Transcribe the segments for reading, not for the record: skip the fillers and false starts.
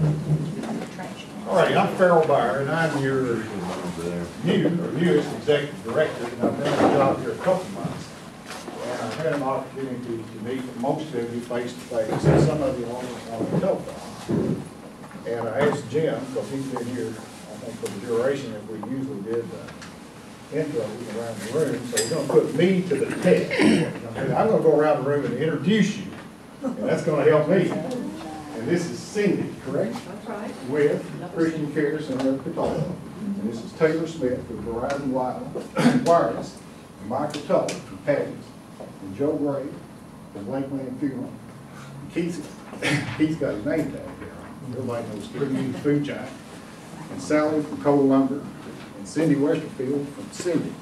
All right, I'm Farrell Byer, and I'm your newest executive director, and I've been on the job here a couple of months. And I've had an opportunity to meet most of you face to face, and some of you on the telephone. And I asked Jim, because he's been here, I think, for the duration that we usually did the intros around the room, so he's going to put me to the test. I'm going to go around the room and introduce you, and that's going to help me. And this is Cindy, correct? That's right. With Christian Care Center of Catawba. And this is Taylor Smith with Verizon Wireless, and Michael Tull from Patty's, and Joe Gray from Lakeland Funeral. Keith's got his name tag there. Everybody knows Tribune Food Giant. And Sally from Cole Lumber, and Cindy Westerfield from Cindy,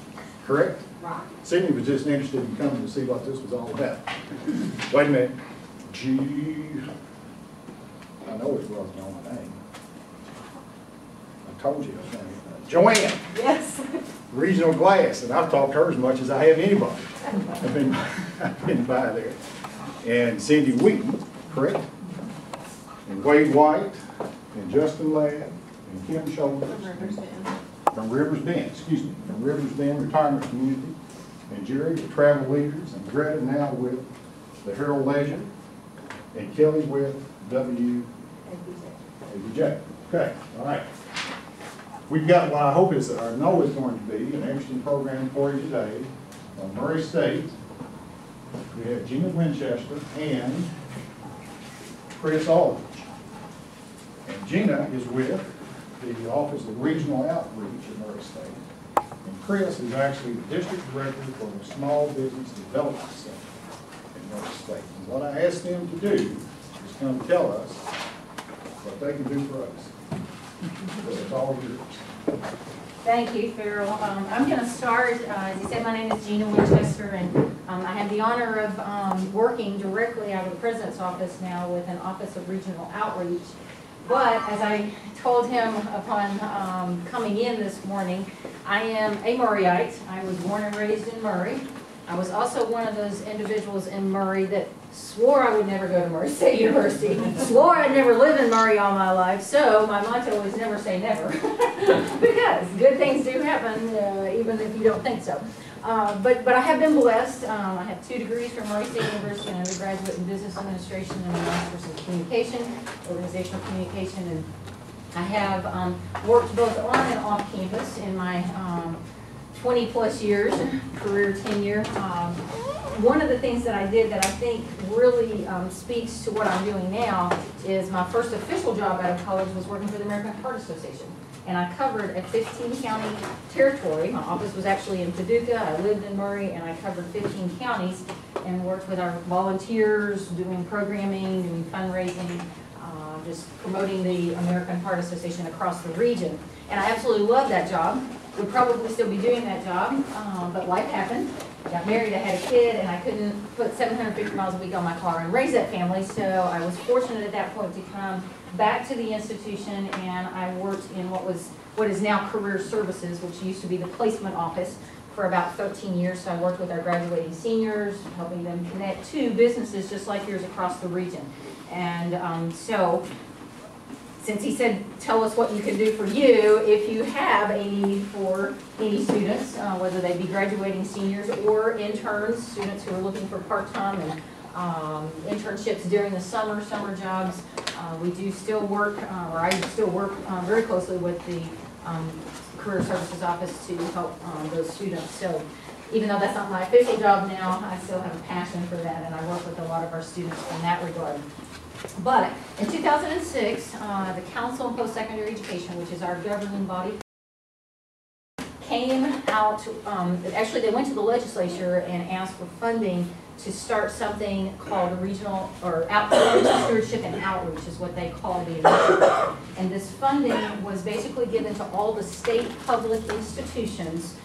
correct? Right. Cindy was just interested in coming to see what this was all about. Wait a minute. I know it wasn't on my name. I told you it was name. Joanne. Yes. Regional Glass, and I've talked to her as much as I have anybody. I've been by there. And Cindy Wheaton, correct? And Wade White, and Justin Ladd, and Kim Shoulders. From Rivers Bend, from Rivers Bend Retirement Community. And Jerry, the Travel Leaders, and Greta now with the Herald Ledger, and Kelly with WABJ. Okay, all right. We've got what I hope is, or know is going to be an interesting program for you today. On Murray State, we have Gina Winchester and Chris Aldridge. And Gina is with the Office of Regional Outreach at Murray State. And Chris is actually the District Director for the Small Business Development Center at Murray State. And what I asked them to do is come tell us what they can do for us. So it's all yours. Thank you, Farrell. I'm going to start, as you said, my name is Gina Winchester, and I have the honor of working directly out of the President's office now with an Office of Regional Outreach. But as I told him upon coming in this morning, I am a Murrayite. I was born and raised in Murray. I was also one of those individuals in Murray that swore I would never go to Murray State University, swore I'd never live in Murray all my life, so my motto is never say never, because good things do happen, even if you don't think so. But I have been blessed. I have 2 degrees from Murray State University, an undergraduate in Business Administration and a Master's in Communication, Organizational Communication, and I have worked both on and off campus in my 20-plus years, career tenure. One of the things that I did that I think really speaks to what I'm doing now is my first official job out of college was working for the American Heart Association. And I covered a 15-county territory. My office was actually in Paducah. I lived in Murray, and I covered 15 counties and worked with our volunteers, doing programming, doing fundraising, just promoting the American Heart Association across the region. And I absolutely loved that job. Would probably still be doing that job, but life happened. Got married, I had a kid, and I couldn't put 750 miles a week on my car and raise that family, so I was fortunate at that point to come back to the institution, and I worked in what is now Career Services, which used to be the placement office, for about 13 years. So I worked with our graduating seniors, helping them connect to businesses just like yours across the region. And so since he said, tell us what you can do for you, if you have a need for any students, whether they be graduating seniors or interns, students who are looking for part-time and internships during the summer jobs, we do still work, or I still work very closely with the Career Services Office to help those students. So even though that's not my official job now, I still have a passion for that, and I work with a lot of our students in that regard. But in 2006, the Council on Post-Secondary Education, which is our governing body, came out, actually they went to the legislature and asked for funding to start something called regional, or stewardship and outreach is what they call the initiative. And this funding was basically given to all the state public institutions,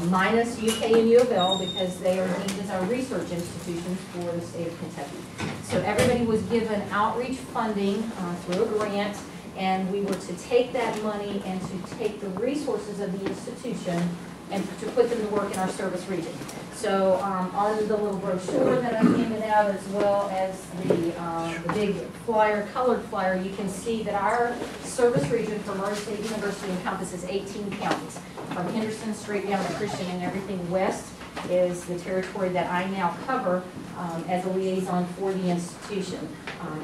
minus UK and U of L, because they are deemed as our research institutions for the state of Kentucky. So everybody was given outreach funding through a grant, and we were to take that money and to take the resources of the institution and to put them to work in our service region. So on the little brochure that I handed out, as well as the big flyer, colored flyer, you can see that our service region for Murray State University encompasses 18 counties. From Henderson straight down to Christian, and everything west is the territory that I now cover as a liaison for the institution.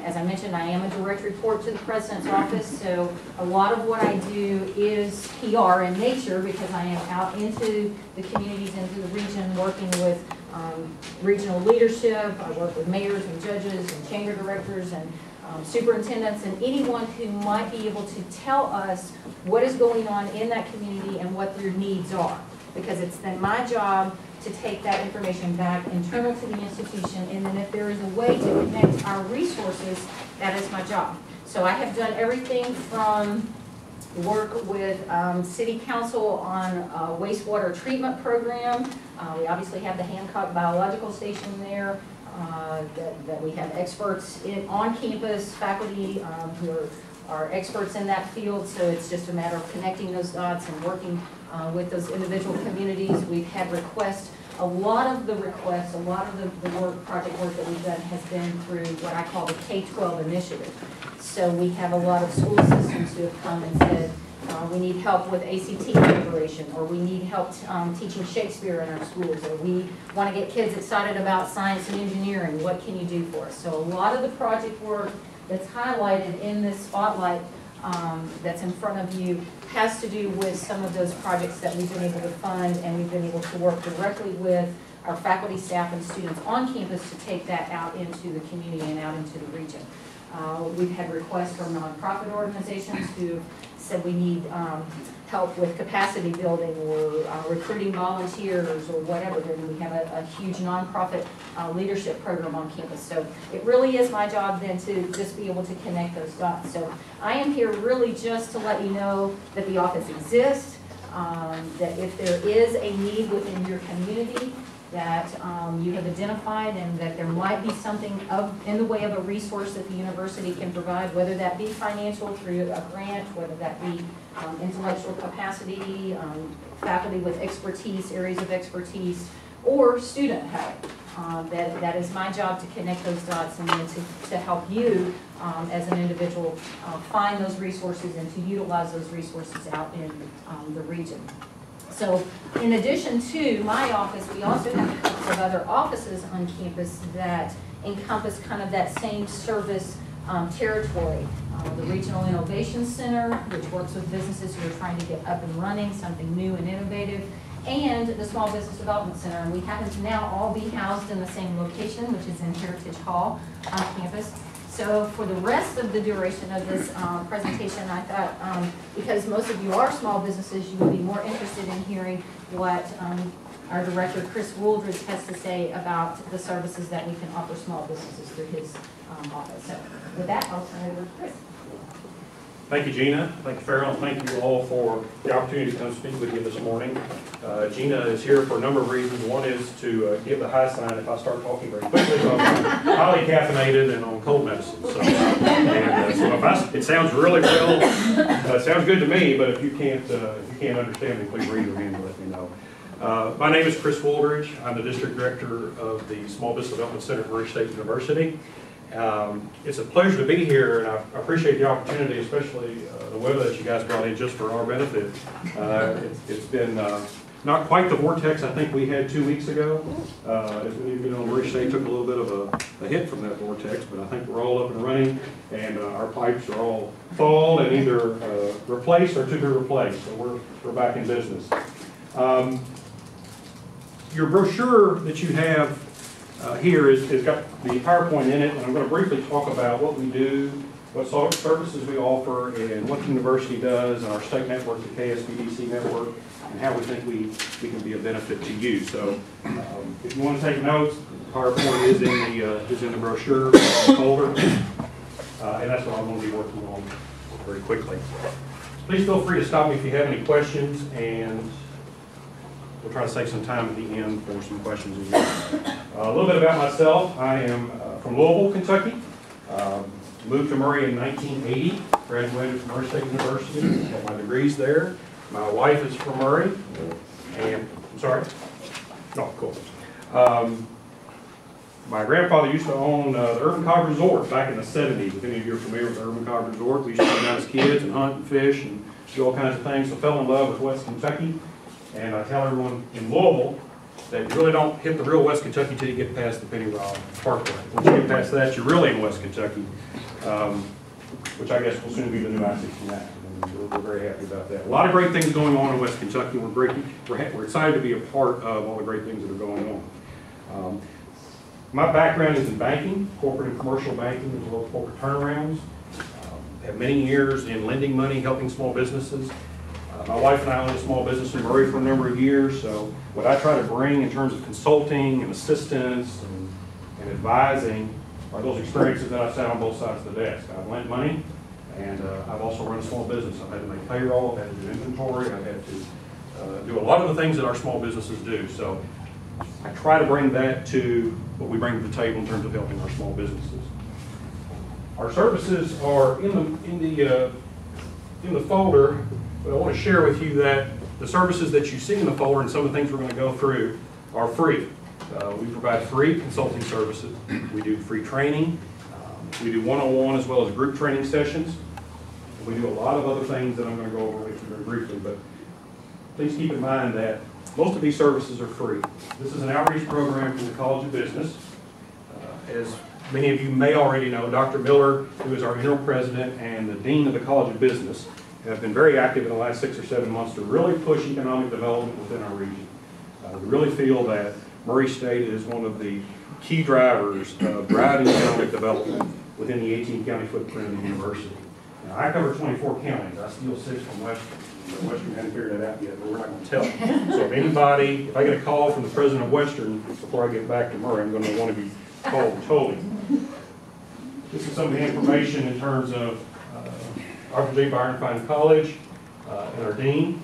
As I mentioned, I am a direct report to the President's office, so a lot of what I do is PR in nature, because I am out into the communities, into the region, working with regional leadership. I work with mayors and judges and chamber directors and superintendents and anyone who might be able to tell us what is going on in that community and what their needs are. Because it's then my job to take that information back internal to the institution, and then if there is a way to connect our resources, that is my job. So I have done everything from work with City Council on a wastewater treatment program. We obviously have the Hancock Biological Station there. That we have experts on campus, faculty who are experts in that field, so it's just a matter of connecting those dots and working with those individual communities. We've had requests. A lot of the requests, a lot of the project work that we've done has been through what I call the K-12 initiative. So we have a lot of school systems who have come and said, we need help with ACT preparation, or we need help teaching Shakespeare in our schools, or we want to get kids excited about science and engineering. What can you do for us? So a lot of the project work that's highlighted in this spotlight that's in front of you has to do with some of those projects that we've been able to fund, and we've been able to work directly with our faculty, staff, and students on campus to take that out into the community and out into the region. We've had requests from nonprofit organizations who said we need help with capacity building or recruiting volunteers or whatever. And we have a huge nonprofit leadership program on campus. So it really is my job then to just be able to connect those dots. So I am here really just to let you know that the office exists, that if there is a need within your community that you have identified, and that there might be something in the way of a resource that the university can provide, whether that be financial through a grant, whether that be intellectual capacity, faculty with expertise, areas of expertise, or student help. That is my job to connect those dots and then to help you as an individual find those resources and to utilize those resources out in the region. So in addition to my office, we also have a couple of other offices on campus that encompass kind of that same service territory. The Regional Innovation Center, which works with businesses who are trying to get up and running, something new and innovative, and the Small Business Development Center. And we happen to now all be housed in the same location, which is in Heritage Hall on campus. So for the rest of the duration of this presentation, I thought, because most of you are small businesses, you would be more interested in hearing what our director, Chris Wooldridge, has to say about the services that we can offer small businesses through his office. So with that, I'll turn it over to Chris. Thank you, Gina. Thank you, Farrell. Thank you all for the opportunity to come speak with you this morning. Gina is here for a number of reasons. One is to give the high sign if I start talking very quickly. So I'm highly caffeinated and on cold medicine. So, it sounds really well. It sounds good to me. But if you can't understand me, please raise your hand and let me know. My name is Chris Wooldridge. I'm the district director of the Small Business Development Center at Murray State University. It's a pleasure to be here, and I appreciate the opportunity, especially the weather that you guys brought in just for our benefit. It's been not quite the vortex I think we had 2 weeks ago. As many of you know, Murray State took a little bit of a hit from that vortex, but I think we're all up and running, and our pipes are all thawed and either replaced or to be replaced, so we're back in business. Your brochure that you have here has got the PowerPoint in it, and I'm going to briefly talk about what we do, what sort of services we offer, and what the university does, and our state network, the KSBDC network, and how we think we can be a benefit to you. So if you want to take notes, PowerPoint is in the brochure folder, and that's what I'm going to be working on very quickly. Please feel free to stop me if you have any questions, and we'll try to save some time at the end for some questions. A little bit about myself. I am from Louisville, Kentucky. Moved to Murray in 1980. Graduated from Murray State University. Got my degrees there. My wife is from Murray. And, I'm sorry? Oh, cool. My grandfather used to own the Urban Cog Resort back in the 70s. If any of you are familiar with the Urban Cog Resort, we used to go down as kids and hunt and fish and do all kinds of things. So I fell in love with West Kentucky. And I tell everyone in Louisville that you really don't hit the real West Kentucky until you get past the Penny Rod Parkway. Once you get past that, you're really in West Kentucky, which I guess will soon be the new I-69. And we're very happy about that. A lot of great things going on in West Kentucky. We're excited to be a part of all the great things that are going on. My background is in banking, corporate and commercial banking, as well as corporate turnarounds. Have many years in lending money, helping small businesses. My wife and I owned a small business in Murray for a number of years, so what I try to bring in terms of consulting and assistance and advising are those experiences that I've sat on both sides of the desk. I've lent money, and I've also run a small business. I've had to make payroll, I've had to do inventory, I've had to do a lot of the things that our small businesses do. So I try to bring that to what we bring to the table in terms of helping our small businesses. Our services are in the folder, but I want to share with you that the services that you see in the folder and some of the things we're going to go through are free. We provide free consulting services. We do free training. We do one-on-one as well as group training sessions. We do a lot of other things that I'm going to go over with you very briefly, but please keep in mind that most of these services are free. This is an outreach program from the College of Business. As many of you may already know, Dr. Miller, who is our interim president and the dean of the College of Business, have been very active in the last 6 or 7 months to really push economic development within our region. We really feel that Murray State is one of the key drivers of driving economic development within the 18-county footprint of the university. Now, I cover 24 counties. I steal 6 from Western. Western hasn't figured that out yet, but we're not going to tell them. So if anybody, if I get a call from the president of Western before I get back to Murray, I'm going to want to be called and told him. This is some of the information in terms of Dr. J. Byron Fine College and our dean.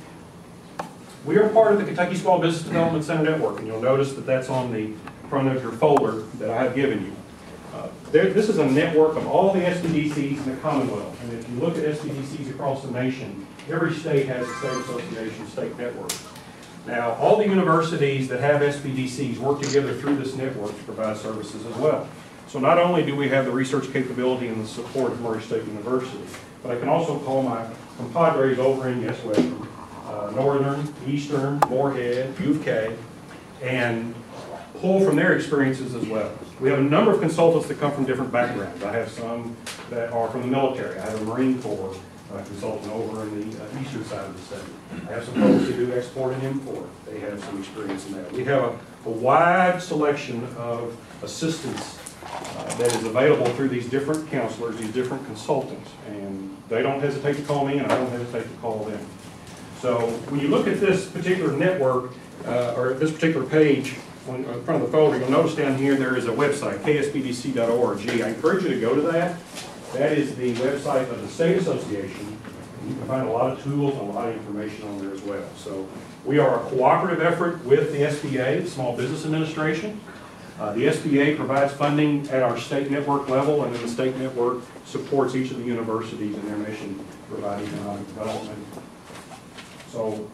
We are part of the Kentucky Small Business Development Center Network, and you'll notice that that's on the front of your folder that I have given you. This is a network of all the SBDCs in the Commonwealth, and if you look at SBDCs across the nation, every state has a state association, state network. Now, all the universities that have SBDCs work together through this network to provide services as well. So not only do we have the research capability and the support of Murray State University, but I can also call my compadres over in, yes, Western, Northern, Eastern, Moorhead, U of K, and pull from their experiences as well. We have a number of consultants that come from different backgrounds. I have some that are from the military. I have a Marine Corps consultant over in the eastern side of the state. I have some folks who do export and import. They have some experience in that. We have a wide selection of assistance that is available through these different counselors, these different consultants, and they don't hesitate to call me and I don't hesitate to call them. So when you look at this particular network, or this particular page on the front of the folder, you'll notice down here there is a website, kspdc.org. I encourage you to go to that. That is the website of the State Association. And you can find a lot of tools and a lot of information on there as well. So we are a cooperative effort with the SBA, the Small Business Administration. The SBA provides funding at our state network level, and then the state network supports each of the universities in their mission to provide economic development. So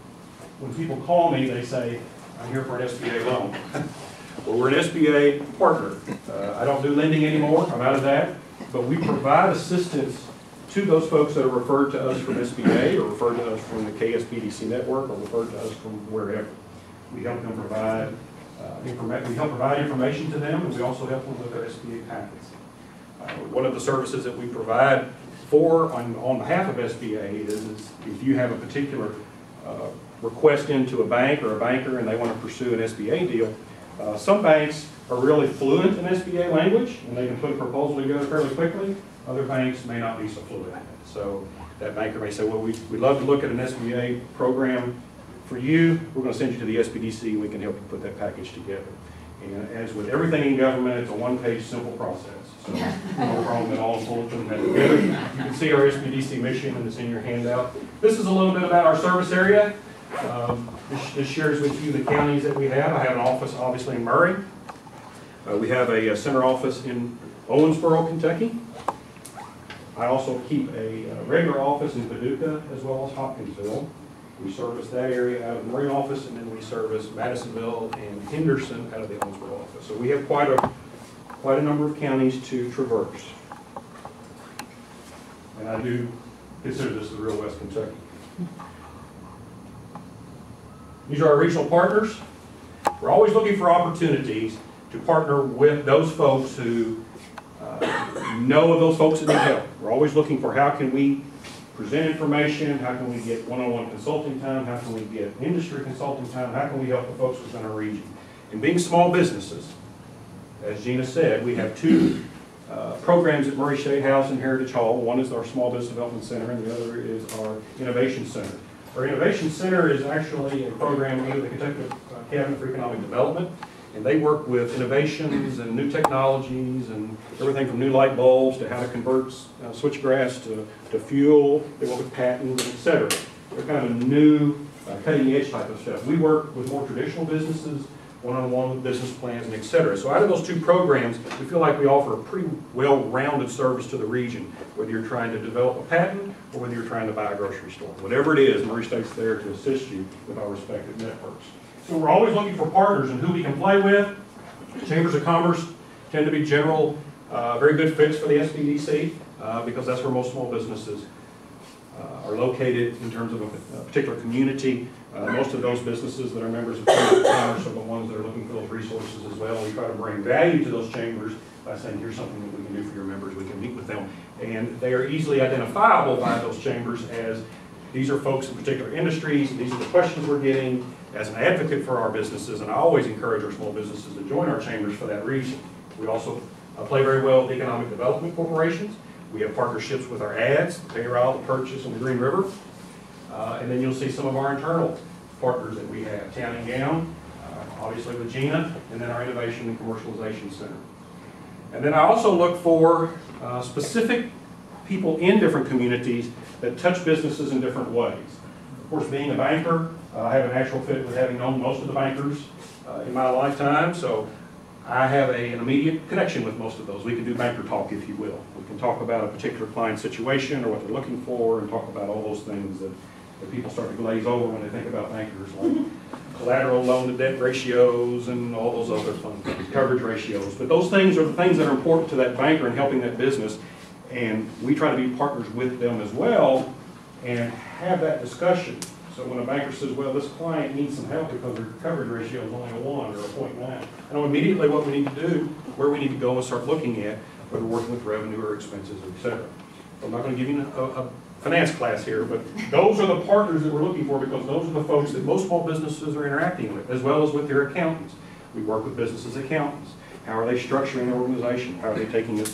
when people call me, they say, I'm here for an SBA loan. Well, we're an SBA partner. I don't do lending anymore. I'm out of that. But we provide assistance to those folks that are referred to us from SBA or referred to us from the KSBDC network or referred to us from wherever. We help them provide information to them, and we also help them with their SBA packets. One of the services that we provide on behalf of SBA is if you have a particular request into a bank or a banker and they want to pursue an SBA deal, some banks are really fluent in SBA language and they can put a proposal together fairly quickly. Other banks may not be so fluent in it. So that banker may say, well, we'd love to look at an SBA program for you. We're going to send you to the SBDC and we can help you put that package together. And as with everything in government, it's a one-page simple process. So no problem at all in pulling that together. You can see our SBDC mission and it's in your handout. This is a little bit about our service area. This shares with you the counties that we have. I have an office obviously in Murray. We have a center office in Owensboro, Kentucky. I also keep a regular office in Paducah as well as Hopkinsville. We service that area out of the Marine office, and then we service Madisonville and Henderson out of the Owensboro office. So we have quite a number of counties to traverse. And I do consider this the real West Kentucky. These are our regional partners. We're always looking for opportunities to partner with those folks who know of those folks that need help. We're always looking for how can we present information, how can we get one-on-one consulting time, how can we get industry consulting time, how can we help the folks within our region. And being small businesses, as Gina said, we have two programs at Murray State House and Heritage Hall. One is our Small Business Development Center, and the other is our Innovation Center. Our Innovation Center is actually a program under the Kentucky Cabinet for Economic Development, and they work with innovations and new technologies and everything from new light bulbs to how to convert switchgrass to fuel. They work with patents, et cetera. They're kind of new, cutting-edge type of stuff. We work with more traditional businesses, one-on-one with business plans, and et cetera. So out of those two programs, we feel like we offer a pretty well-rounded service to the region, whether you're trying to develop a patent or whether you're trying to buy a grocery store. Whatever it is, Murray State's there to assist you with our respective networks. So we're always looking for partners and who we can play with. Chambers of Commerce tend to be general, very good fits for the SBDC because that's where most small businesses are located in terms of a particular community. Most of those businesses that are members of Chambers of Commerce are the ones that are looking for those resources as well. We try to bring value to those chambers by saying, here's something that we can do for your members. We can meet with them. And they are easily identifiable by those chambers as these are folks in particular industries. These are the questions we're getting as an advocate for our businesses. And I always encourage our small businesses to join our chambers for that reason. We also play very well with economic development corporations. We have partnerships with our ads, the Payroll, the Purchase, and the Green River. And then you'll see some of our internal partners that we have, Town and Gown, obviously with Gina, and then our Innovation and Commercialization Center. And then I also look for specific people in different communities that touch businesses in different ways. Of course, being a banker, I have a natural fit with having known most of the bankers in my lifetime, so I have an immediate connection with most of those. We can do banker talk, if you will. We can talk about a particular client situation or what they're looking for and talk about all those things that people start to glaze over when they think about bankers, like collateral loan to debt ratios and all those other fun things, coverage ratios. But those things are the things that are important to that banker in helping that business. And we try to be partners with them as well and have that discussion. So when a banker says, well, this client needs some help because their coverage ratio is only a 1 or a 0.9, I know immediately what we need to do, where we need to go and start looking at, whether we're working with revenue or expenses, et cetera. So I'm not going to give you a finance class here, but those are the partners that we're looking for because those are the folks that most small businesses are interacting with, as well as with their accountants. We work with businesses accountants. How are they structuring their organization? How are they taking the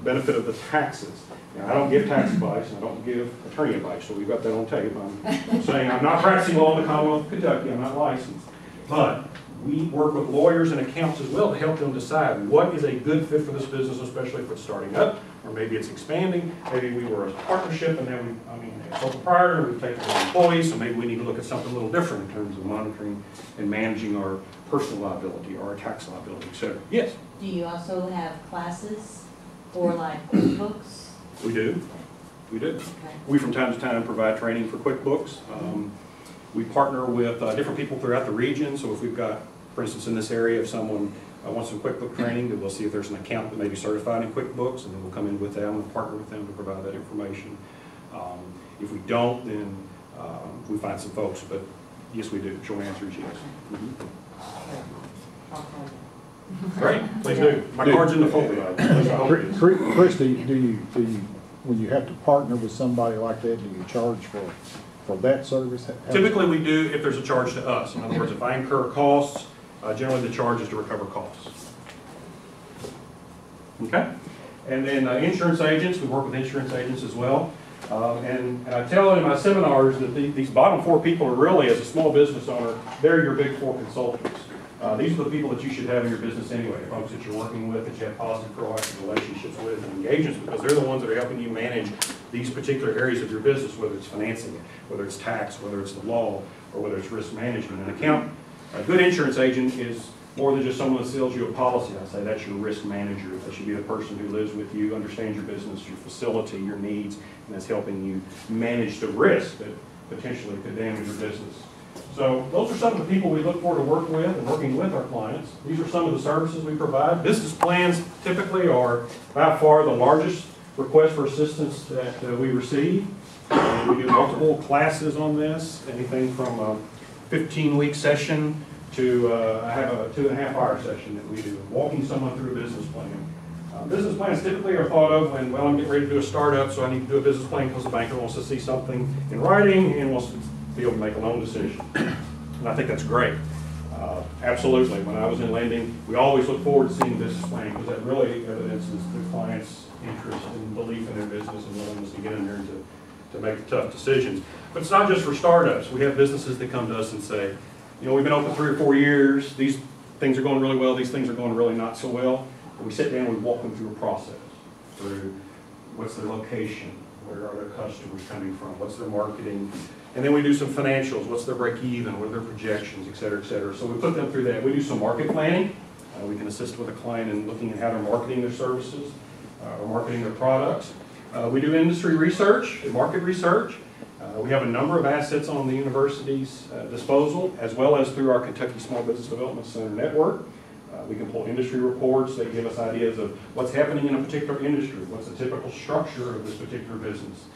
benefit of the taxes? Now, I don't give tax advice, and I don't give attorney advice, so we've got that on tape. I'm saying I'm not practicing law in the Commonwealth of Kentucky. I'm not licensed. But we work with lawyers and accountants as well to help them decide what is a good fit for this business, especially if it's starting up, or maybe it's expanding. Maybe we were a partnership, and then a sole proprietor, we've taken on employees, so maybe we need to look at something a little different in terms of monitoring and managing our personal liability or our tax liability, et cetera. Yes? Do you also have classes for like QuickBooks? We do. We do. Okay. We from time to time provide training for QuickBooks. We partner with different people throughout the region. So if we've got, for instance, in this area, if someone wants some QuickBooks training, then we'll see if there's an account that may be certified in QuickBooks, and then we'll come in with them and partner with them to provide that information. If we don't, then we find some folks. But yes, we do. Short answer is yes. Great, please do. My card's in the folder. Christy, do you, when you have to partner with somebody like that, do you charge for that service? Typically we do if there's a charge to us. In other words, if I incur costs, generally the charge is to recover costs. Okay? And then insurance agents, we work with insurance agents as well. And I tell in my seminars that these bottom 4 people are really, as a small business owner, they're your big 4 consultants. These are the people that you should have in your business anyway, folks that you're working with, that you have positive, proactive relationships with and engagements, because they're the ones that are helping you manage these particular areas of your business, whether it's financing, whether it's tax, whether it's the law, or whether it's risk management. A good insurance agent is more than just someone that sells you a policy. I say that's your risk manager. That should be the person who lives with you, understands your business, your facility, your needs, and that's helping you manage the risk that potentially could damage your business. So those are some of the people we look for to work with and working with our clients. These are some of the services we provide. Business plans typically are by far the largest request for assistance that we receive. We do multiple classes on this, anything from a 15-week session to I have a 2.5-hour session that we do, walking someone through a business plan. Business plans typically are thought of when, well, I'm getting ready to do a startup, so I need to do a business plan because the banker wants to see something in writing and wants to be able to make a loan decision. And I think that's great. Absolutely. When I was in lending, we always look forward to seeing business plan because that really evidences the client's interest and belief in their business and willingness to get in there and to make tough decisions. But it's not just for startups. We have businesses that come to us and say, you know, we've been open 3 or 4 years. These things are going really well. These things are going really not so well. And we sit down and we walk them through a process, through what's their location, where are their customers coming from, what's their marketing, and then we do some financials, what's their break even, what are their projections, et cetera, et cetera. So we put them through that. We do some market planning. We can assist with a client in looking at how they're marketing their services, or marketing their products. We do industry research and market research. We have a number of assets on the university's disposal, as well as through our Kentucky Small Business Development Center network. We can pull industry reports that give us ideas of what's happening in a particular industry, what's the typical structure of this particular business.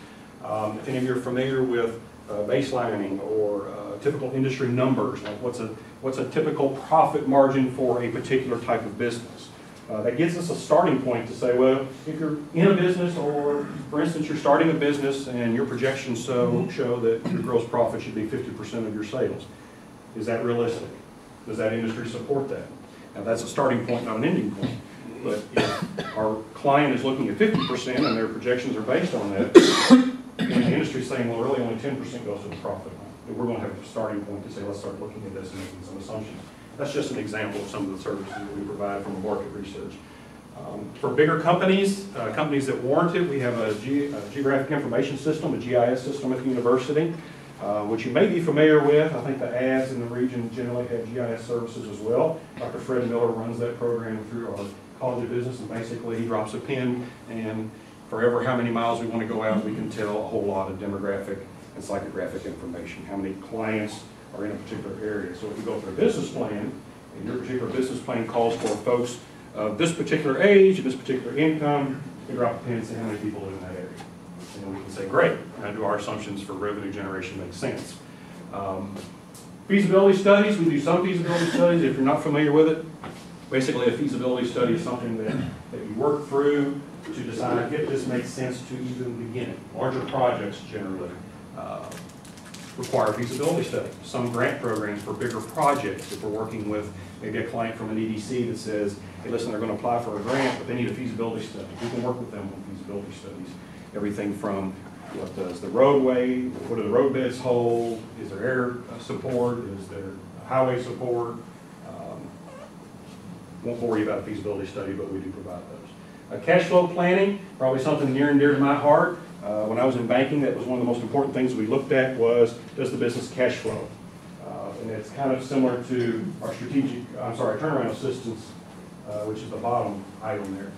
If any of you are familiar with baselining or typical industry numbers, like what's a typical profit margin for a particular type of business. That gives us a starting point to say, well, if you're in a business or, for instance, you're starting a business and your projections show that your gross profit should be 50% of your sales. Is that realistic? Does that industry support that? Now, that's a starting point, not an ending point. But if our client is looking at 50% and their projections are based on that, and the industry is saying, well, really only 10% goes to the profit line, we're going to have a starting point to say, let's start looking at this and making some assumptions. That's just an example of some of the services that we provide from market research. For bigger companies, companies that warrant it, we have a geographic information system, a GIS system at the university, which you may be familiar with. I think the ads in the region generally have GIS services as well. Dr. Fred Miller runs that program through our College of Business, and basically he drops a pin, and forever how many miles we want to go out, we can tell a whole lot of demographic and psychographic information, how many clients are in a particular area. So if you go through a business plan, and your particular business plan calls for folks of this particular age, this particular income, you drop a pin and say how many people live in that area. And we can say, great, now do our assumptions for revenue generation make sense? Feasibility studies, we do some feasibility studies. If you're not familiar with it, basically a feasibility study is something that you work through to decide if this makes sense to even begin it. Larger projects generally require a feasibility study. Some grant programs for bigger projects, if we're working with maybe a client from an EDC that says, hey, listen, they're going to apply for a grant, but they need a feasibility study. We can work with them on feasibility studies. Everything from what does the roadway, what do the road beds hold, is there air support, is there highway support? Won't bore you about a feasibility study, but we do provide those. Cash flow planning, probably something near and dear to my heart. When I was in banking, that was one of the most important things we looked at was, does the business cash flow? And it's kind of similar to our turnaround assistance, which is the bottom item there.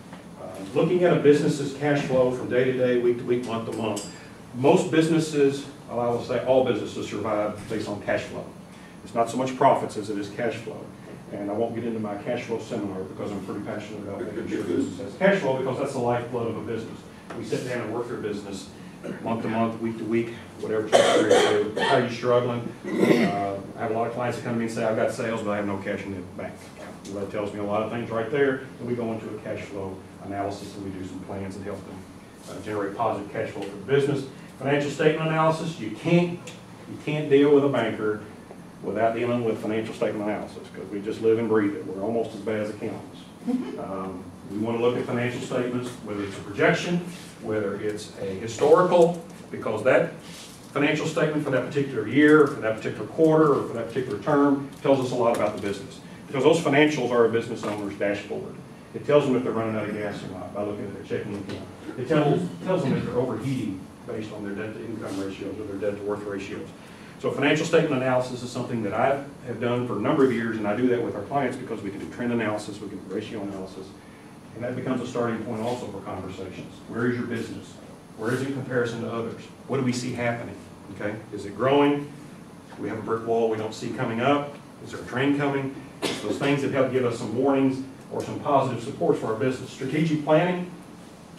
Looking at a business's cash flow from day to day, week to week, month to month. Most businesses, well, I will say all businesses survive based on cash flow. It's not so much profits as it is cash flow. And I won't get into my cash flow seminar because I'm pretty passionate about making sure business has cash flow because that's the lifeblood of a business. We sit down and work through business month to month, week to week, whatever time period. How are you struggling? I have a lot of clients that come to me and say, I've got sales, but I have no cash in the bank. Well, that tells me a lot of things right there. And we go into a cash flow analysis and we do some plans that help them generate positive cash flow for the business. Financial statement analysis, you can't deal with a banker without dealing with financial statement analysis because we just live and breathe it. We're almost as bad as accountants. We want to look at financial statements, whether it's a projection, whether it's a historical, because that financial statement for that particular year, for that particular quarter, or for that particular term tells us a lot about the business. Because those financials are a business owner's dashboard. It tells them if they're running out of gas or not by looking at their checking account. It tells them if they're overheating based on their debt-to-income ratios or their debt-to-worth ratios. So financial statement analysis is something that I have done for a number of years, and I do that with our clients because we can do trend analysis, we can do ratio analysis, and that becomes a starting point also for conversations. Where is your business? Where is it in comparison to others? What do we see happening? Okay, is it growing? Do we have a brick wall we don't see coming up? Is there a train coming? It's those things that help give us some warnings or some positive supports for our business. Strategic planning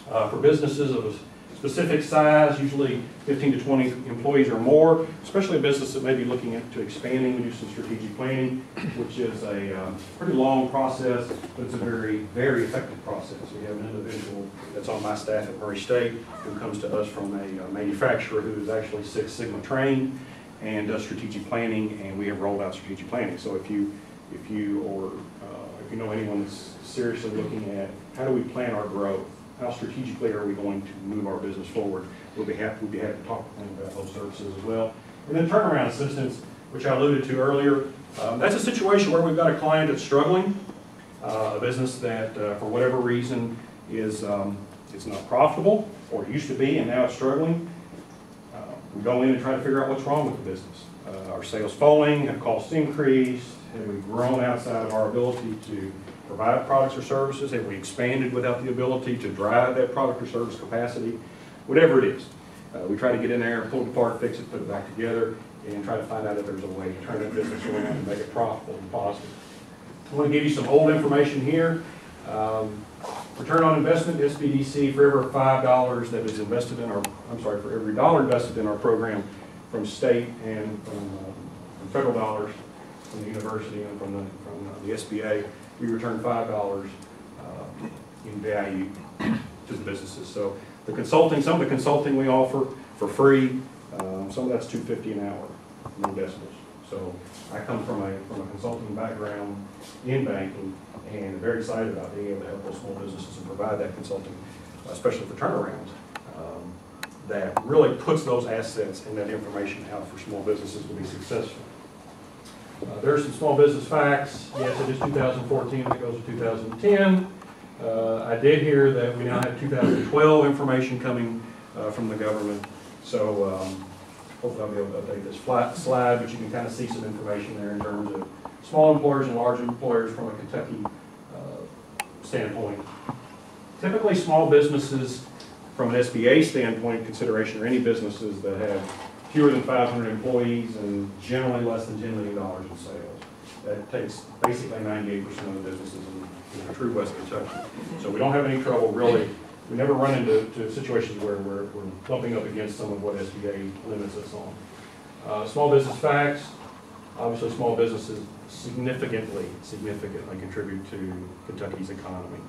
for businesses of a specific size, usually 15 to 20 employees or more, especially a business that may be looking to expanding. We do some strategic planning, which is a pretty long process, but it's a very, very effective process. We have an individual that's on my staff at Murray State who comes to us from a manufacturer who is actually Six Sigma trained and does strategic planning, and we have rolled out strategic planning. So if you know anyone that's seriously looking at how do we plan our growth, how strategically are we going to move our business forward, we'd be happy to talk to them about those services as well. And then turnaround assistance, which I alluded to earlier. That's a situation where we've got a client that's struggling, a business that for whatever reason is it's not profitable, or it used to be and now it's struggling. We go in and try to figure out what's wrong with the business. Are sales falling? Have costs increased? Have we grown outside of our ability to provide products or services? Have we expanded without the ability to drive that product or service capacity? Whatever it is. We try to get in there, pull it apart, fix it, put it back together, and try to find out if there's a way to turn that business around and make it profitable and positive. I want to give you some old information here. Return on investment, SBDC, for every $5 that is invested in our, for every dollar invested in our program from state and from federal dollars, from the university and from the SBA, we return $5 in value to the businesses. So the consulting, some of the consulting we offer for free, some of that's $2.50 an hour, no decimals. So I come from a consulting background in banking, and very excited about being able to help those small businesses and provide that consulting, especially for turnarounds, that really puts those assets and that information out for small businesses to be successful. There are some small business facts. Yes, it is 2014, it goes to 2010. I did hear that we now have 2012 information coming from the government. So hopefully I'll be able to update this slide, but you can kind of see some information there in terms of small employers and large employers from a Kentucky standpoint. Typically small businesses from an SBA standpoint consideration are any businesses that have fewer than 500 employees and generally less than $10 million in sales. That takes basically 98% of the businesses in true West Kentucky. So we don't have any trouble really. We never run into situations where we're bumping up against some of what SBA limits us on. Small business facts. Obviously small businesses significantly contribute to Kentucky's economy.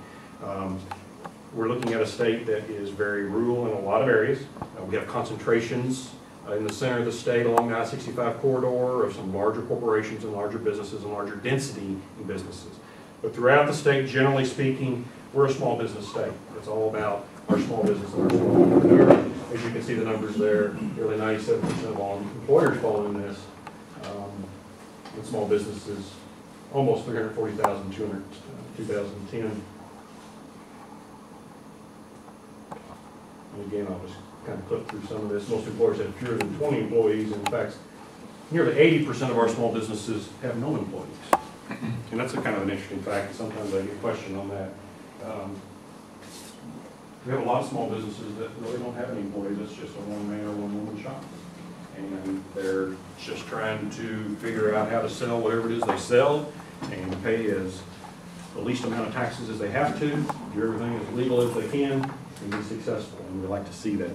We're looking at a state that is very rural in a lot of areas. We have concentrations in the center of the state along the I-65 corridor of some larger corporations and larger businesses and larger density in businesses. But throughout the state, generally speaking, we're a small business state. It's all about our small business and our small entrepreneur. As you can see the numbers there, nearly 97% of all employers fall in this. With small businesses, almost 340,000, 2010. And again, I'll just kind of clip through some of this. Most employers have fewer than 20 employees. In fact, nearly 80% of our small businesses have no employees. And that's a kind of an interesting fact. Sometimes I get questioned on that. We have a lot of small businesses that really don't have any employees. It's just a one-man or one-woman shop. And they're just trying to figure out how to sell whatever it is they sell and pay as the least amount of taxes as they have to, do everything as legal as they can, and be successful. And we like to see that,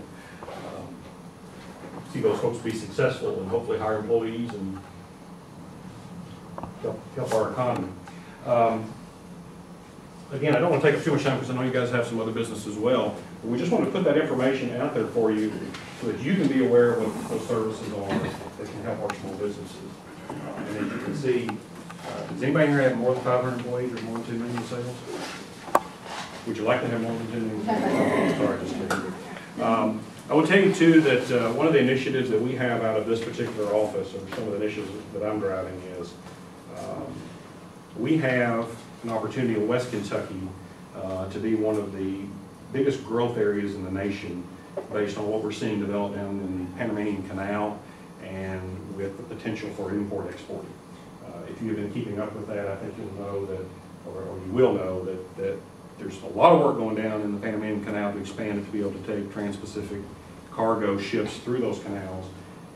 see those folks be successful and hopefully hire employees and help our economy. Again, I don't want to take up too much time because I know you guys have some other business as well. But we just want to put that information out there for you so that you can be aware of what those services are that can help our small businesses. And as you can see, does anybody here have more than 500 employees or more than 2 million in sales? Would you like to have more than 2 million in sales? Sorry, just kidding. I will tell you too that one of the initiatives that we have out of this particular office, or some of the initiatives that I'm driving, is we have an opportunity in West Kentucky to be one of the biggest growth areas in the nation based on what we're seeing develop down in the Panamanian Canal and with the potential for import-exporting. If you've been keeping up with that, I think you'll know that, or you will know that there's a lot of work going down in the Panamanian Canal to expand it to be able to take trans-Pacific cargo ships through those canals.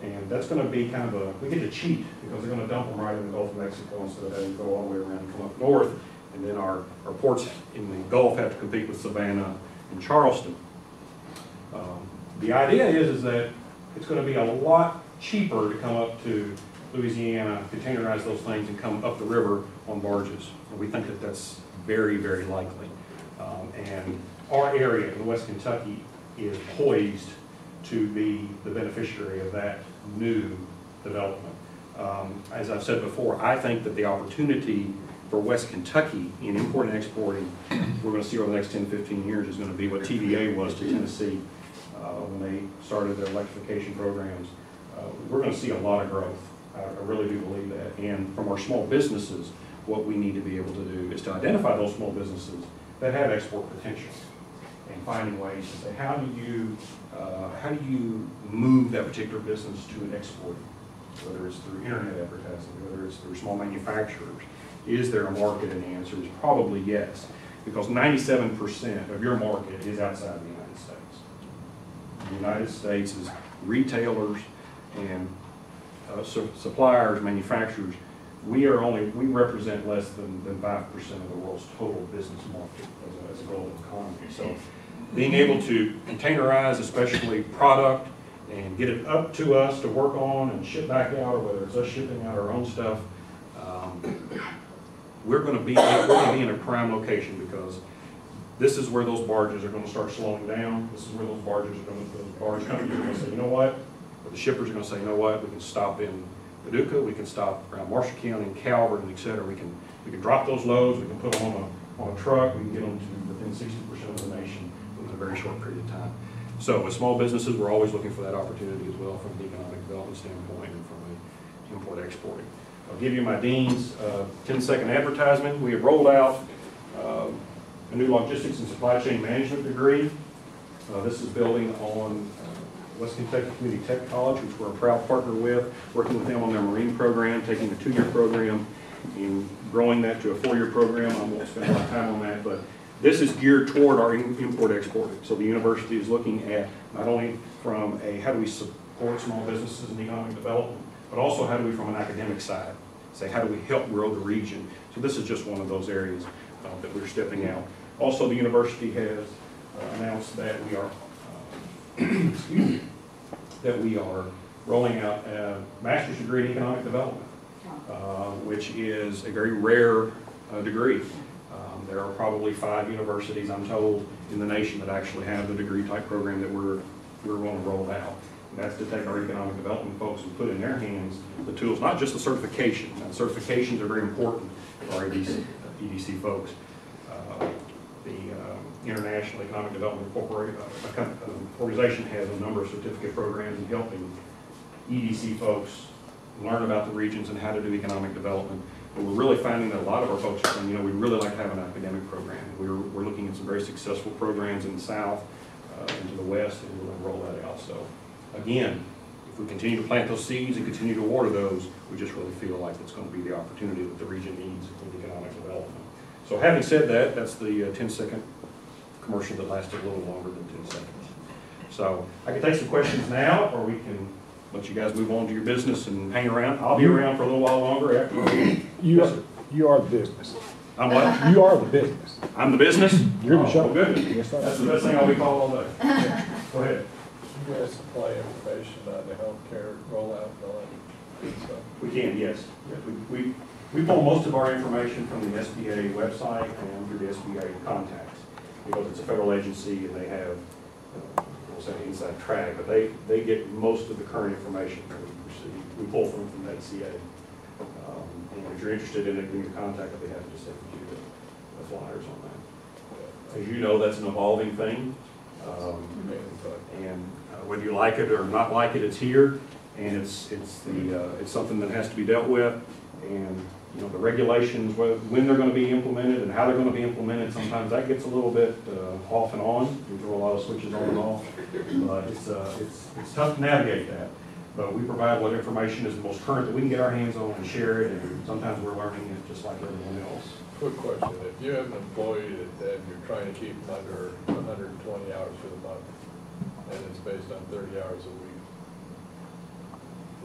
And that's going to be kind of we get to cheat because they're going to dump them right in the Gulf of Mexico instead of having to go all the way around and come up north. And then our ports in the Gulf have to compete with Savannah and Charleston. The idea is that it's going to be a lot cheaper to come up to Louisiana, containerize those things, and come up the river on barges. And we think that that's very, very likely. And our area in West Kentucky is poised to be the beneficiary of that new development. As I've said before, I think that the opportunity for West Kentucky in importing and exporting, we're going to see over the next 10, 15 years is going to be what TVA was to Tennessee when they started their electrification programs. We're going to see a lot of growth. I really do believe that. And from our small businesses, what we need to be able to do is to identify those small businesses that have export potential and finding ways to say, how do you move that particular business to an export, whether it's through internet advertising, whether it's through small manufacturers. Is there a market? And the answer is probably yes, because 97% of your market is outside the United States. The United States is retailers and suppliers, manufacturers. We represent less than 5% of the world's total business market as a global economy. So being able to containerize, especially product, and get it up to us to work on and ship back out, or whether it's us shipping out our own stuff, we're going to be in a prime location, because this is where those barges are going to start slowing down. This is where those barge companies are going to say, you know what? Or the shippers are going to say, you know what? We can stop in Paducah, we can stop around Marshall County, Calvert, and et cetera. We can drop those loads, we can put them on a truck, we can get them to within 60% of the nation within a very short period of time. So with small businesses, we're always looking for that opportunity as well from an economic development standpoint and from an import-exporting. I'll give you my dean's 10-second advertisement. We have rolled out a new logistics and supply chain management degree. This is building on West Kentucky Community Tech College, which we're a proud partner with, working with them on their marine program, taking a 2-year program and growing that to a 4-year program. I won't spend a lot of time on that, but this is geared toward our import-exporting. So the university is looking at not only from how do we support small businesses and economic development, but also how do we, from an academic side, say how do we help grow the region. So this is just one of those areas that we're stepping out. Also, the university has announced that we are, that we are rolling out a master's degree in economic development, which is a very rare degree. There are probably 5 universities, I'm told, in the nation that actually have the degree type program that we're going to roll out. And that's to take our economic development folks and put in their hands the tools, not just the certification. Now, certifications are very important for our EDC folks. The International Economic Development Organization has a number of certificate programs in helping EDC folks learn about the regions and how to do economic development. But we're really finding that a lot of our folks are saying, you know, we'd really like to have an academic program. We're looking at some very successful programs in the South, into the West, and we're going to roll that out. So again, if we continue to plant those seeds and continue to water those, we just really feel like it's going to be the opportunity that the region needs in economic development. So having said that, that's the 10-second commercial that lasted a little longer than 10 seconds. So I can take some questions now, or we can let you guys move on to your business and hang around. I'll be around for a little while longer after. You are the business. I'm what? You are the business. I'm the business? You're the show. Oh, good. Yes, sir. That's the best thing I'll be called all day. Go ahead. You guys supply information on the healthcare rollout and all that stuff? We can, yes. We pull most of our information from the SBA website and through the SBA contacts, because it's a federal agency and they have, we'll say inside track, but they get most of the current information that we receive. We pull from HCA. And if you're interested in it, give me a contact. I'll be happy to send you the flyers on that. As you know, that's an evolving thing. And whether you like it or not like it, it's here, and it's something that has to be dealt with. And you know, the regulations, when they're going to be implemented and how they're going to be implemented, sometimes that gets a little bit off and on. We throw a lot of switches on and off, but it's tough to navigate that. But we provide what information is the most current that we can get our hands on and share it, and sometimes we're learning it just like everyone else. Quick question, if you have an employee that you're trying to keep them under 120 hours for the month, and it's based on 30 hours a week,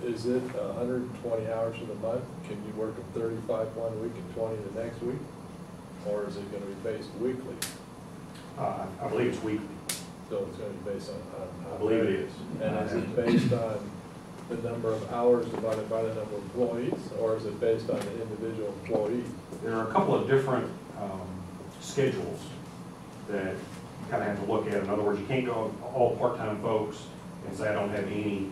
is it 120 hours in a month? Can you work them 35 one week and 20 the next week? Or is it gonna be based weekly? I believe it's weekly. So it's gonna be based on. I believe it is. And is it based on the number of hours divided by the number of employees, or is it based on the individual employee? There are a couple of different schedules that you kind of have to look at. In other words, you can't go all part-time folks and say I don't have any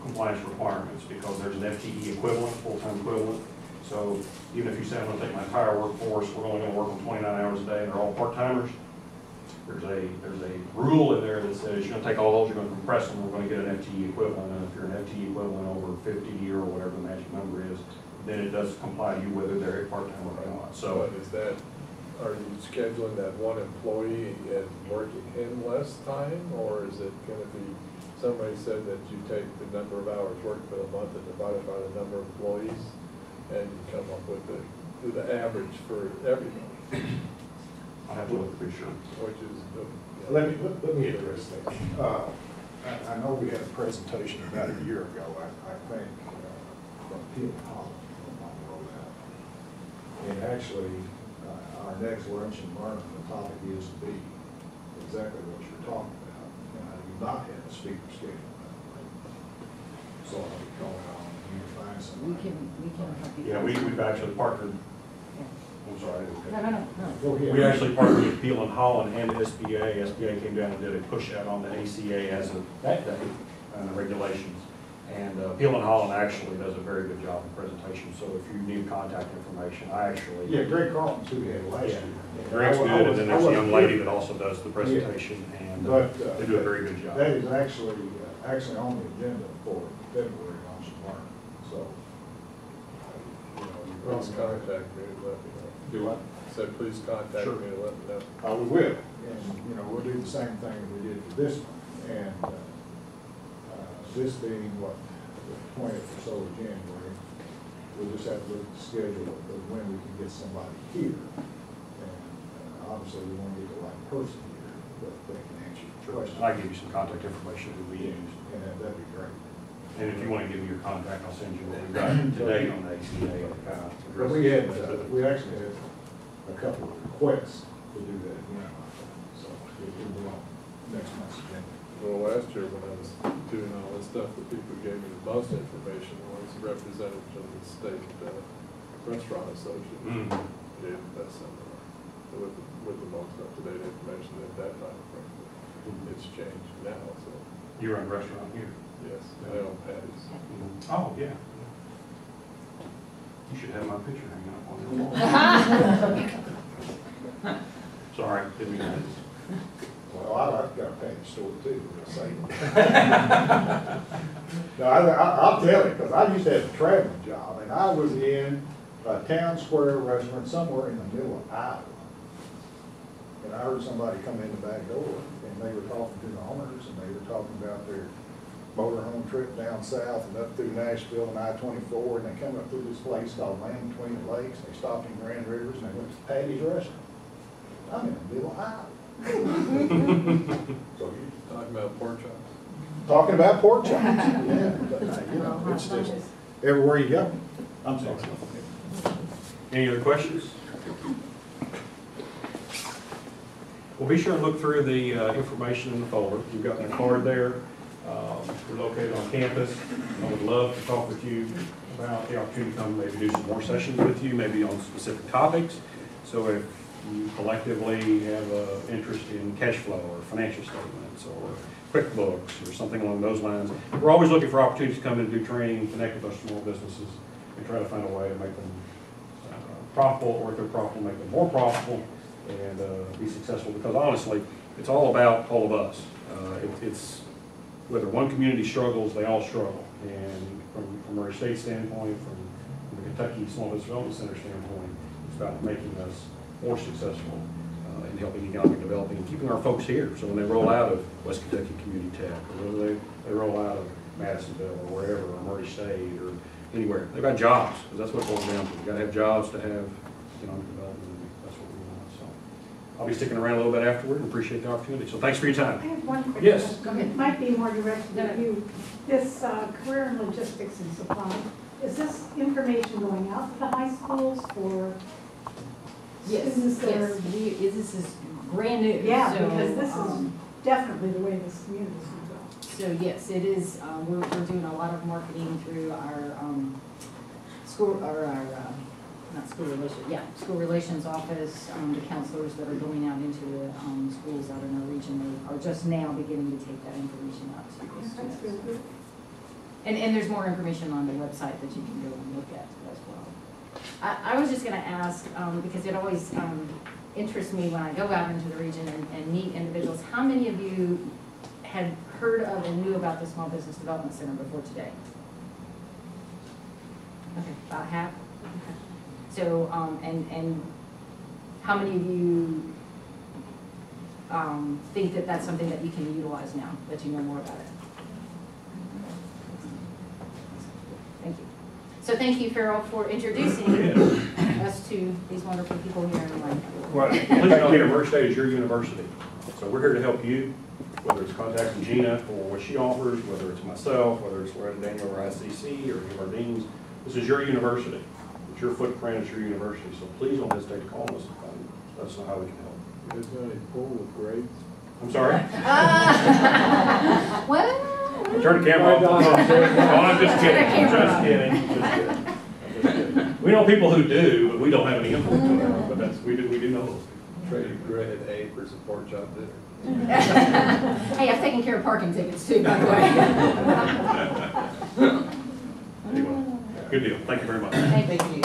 compliance requirements, because there's an FTE equivalent, full-time equivalent. So even if you say I'm going to take my entire workforce, we're only going to work on 29 hours a day, and they're all part-timers, there's a rule in there that says you're going to take all those, you're going to compress them, we're going to get an FTE equivalent, and if you're an FTE equivalent over 50 or whatever the magic number is, then it does comply to you whether they're part-time or not. So But is that, are you scheduling that one employee and working him less time, or is it gonna be, somebody said that you take the number of hours worked for the month and divide it by the number of employees, and you come up with the average for everybody, I have to look to be sure. which is the. Let me address that. I know we had a presentation about a year ago, I think, from Peel College on the rollout. And actually, our next lunch and learn, the topic is to be exactly what you're talking about. And I do not have a speaker schedule. So I'll be going on, you can find something. We can help you. Yeah, we've actually partnered, I'm sorry. No. Go ahead. We actually partnered with Peel and Holland and SBA. SBA came down and did a push out on the ACA as of that day, and the regulations. And Peel and Holland actually does a very good job in presentation. So if you need contact information, I actually. Yeah, Greg Carlton's who we had last year. Greg's good, and then there's a young lady that also does the presentation, and they do a very good job. That is actually on the agenda for February lunch and learn. So, Please contact me and let me know. Do what? Said, please contact Sure. me and let me know. We will, and, we'll do the same thing that we did for this one, and, this being what, the 20th or so of January, we'll just have to look at the schedule of when we can get somebody here. And obviously, we want to get the right person here, but they can answer your questions. I'll give you some contact information that we use. And that'd be great. And if you want to give me your contact, I'll send you what we've got today on the ACA. But we actually had a couple of requests to do that, so it will be on next month's agenda. Well, last year when I was doing all this stuff, the people who gave me the most information was representatives of the state restaurant association. Gave the best seminar with the most up-to-date information at that time. It's changed now, so You're in a restaurant here. yes, I own patties. Oh, yeah. You should have my picture hanging up on your wall. Sorry, didn't mean that. Well, I've got a package store too, I'll say. No, I'll tell you, because I used to have a traveling job, and I was in a town square restaurant somewhere in the middle of Iowa. And I heard somebody come in the back door, and they were talking to the owners, and they were talking about their motorhome trip down south and up through Nashville and I-24, and they come up through this place called Land Between the Lakes. They stopped in Grand Rivers, and they went to Patty's Restaurant. I'm in the middle of Iowa. So you Talking about pork chops. talking about pork chops, yeah, but, it's just everywhere you go. I'm sorry. Any other questions? Well, be sure and look through the information in the folder. You've got my card there. We're located on campus. I would love to talk with you about the opportunity to come maybe do some more sessions with you, maybe on specific topics. So if you collectively have interest in cash flow or financial statements or QuickBooks or something along those lines, we're always looking for opportunities to come in and do training, connect with our small businesses, and try to find a way to make them profitable, or if they're profitable, make them more profitable and be successful. Because honestly, it's all about all of us. It's whether one community struggles, they all struggle. And from our state standpoint, from the Kentucky Small Business Development Center standpoint, it's about making us more successful in helping economic development and keeping our folks here. So when they roll out of West Kentucky Community Tech, or whether they roll out of Madisonville or wherever, or Murray State or anywhere, they've got jobs, because that's what it boils down to. You've got to have jobs to have economic development, and that's what we want. So I'll be sticking around a little bit afterward and appreciate the opportunity. So thanks for your I time. have one quick Yes. question. Go ahead. It might be more directed at you. This career in logistics and supply, is this information going out to the high schools for Yes, students that are? yes, this is brand new. Yeah, so, because this is um, definitely the way this community is going to go. So yes, it is, we're doing a lot of marketing through our school, or our, not school relations, yeah, school relations office, the counselors that are going out into the schools out in our region, they are just now beginning to take that information out to the That's students. good. And there's more information on the website that you can go and look at as well. I was just gonna ask, because it always interests me when I go out into the region and meet individuals, how many of you had heard of and knew about the Small Business Development Center before today? Okay, about half? Okay. So, and how many of you think that that's something that you can utilize now, that you know more about it? Thank you. So thank you, Farrell, for introducing us to these wonderful people here in Lane. Well, please know here, Murray State is your university. So we're here to help you, whether it's contacting Gina for what she offers, whether it's myself, whether it's Loretta Daniel or ICC or any of our deans. This is your university. It's your footprint, it's your university. So please don't hesitate to call us and let us know how we can help. Is there any pool with grades? I'm sorry? Well, Turn the camera off. Right on. Oh, I'm just kidding, I'm Camera just off. kidding, just kidding. I'm just kidding. We know people who do, but we don't have any influence on that, but that's, we do know those. Trade grade A for some pork chop dinner. hey, I've taken care of parking tickets too, by the way. Anyway, good deal, thank you very much. Thank you.